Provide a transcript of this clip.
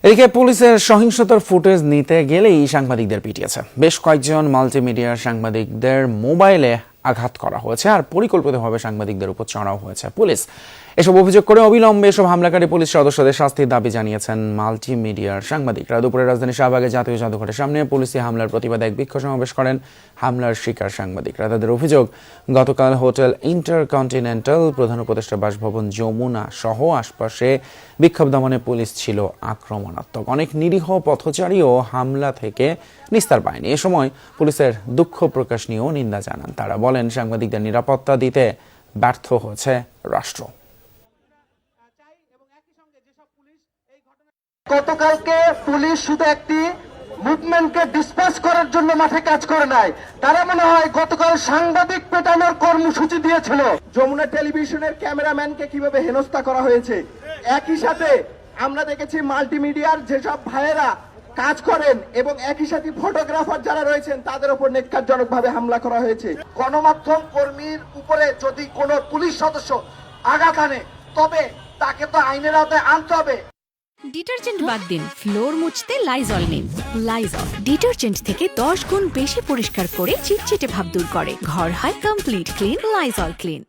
এদিকে পুলিশের সহিংসতার ফুটেজ নিতে গেলেই সাংবাদিকদের পিটিয়েছে। বেশ কয়েকজন মাল্টিমিডিয়ার সাংবাদিকদের মোবাইলে আঘাত করা হয়েছে আর পরিকল্পিতভাবে সাংবাদিকদের উপর চড়াও হয়েছে পুলিশ। এসব অভিযোগ করে অবিলম্বে এসব হামলাকারী পুলিশ সদস্যদের শাস্তির দাবি জানিয়েছেন মাল্টিমিডিয়ার সাংবাদিকরা। দুপুরে রাজধানী শাহবাগে জাতীয় জাদুঘরের সামনে পুলিশি হামলার প্রতিবাদে এক বিক্ষোভ সমাবেশ করেন হামলার শিকার সাংবাদিকরা। তাদের অভিযোগ, গতকাল হোটেল ইন্টারকন্টিনেন্টাল, প্রধান উপদেষ্টা বাসভবন যমুনা সহ আশপাশে বিক্ষোভ দমনে পুলিশ ছিল আক্রমণাত্মক। অনেক নিরীহ পথচারীও হামলা থেকে নিস্তার পায়নি। এ সময় পুলিশের দুঃখ প্রকাশ নিয়েও নিন্দা জানান তারা। বলেন, সাংবাদিকদের নিরাপত্তা দিতে ব্যর্থ হয়েছে রাষ্ট্র। গতকালকে পুলিশ শুধু একটি মুভমেন্টকে ডিসপাস করার জন্য মাঠে কাজ করে নাই, তারা মনে হয় গতকাল সাংবাদিক পেটানোর কর্মসূচি দিয়েছিল। যমুনা টেলিভিশনের ক্যামেরাম্যানকে কিভাবে হেনস্থা করা হয়েছে। একই সাথে আমরা দেখেছি মাল্টিমিডিয়ার যেসব ভাইয়েরা কাজ করেন এবং একই সাথে ফটোগ্রাফার যারা রয়েছেন তাদের উপর নেককারজনকভাবে হামলা করা হয়েছে। গণমাধ্যম কর্মীর উপরে যদি কোনো পুলিশ সদস্য আঘাত আনে তবে তাকে তো আইনের আওতায় আনতে হবে। ডিটারজেন্ট বাদ দিন, ফ্লোর মুছতে লাইজল নিন। লাইজল ডিটারজেন্ট থেকে 10 গুণ বেশি পরিষ্কার করে চিটচিটে ভাব দূর করে। ঘর হয় কমপ্লিট ক্লিন। Lysol clean.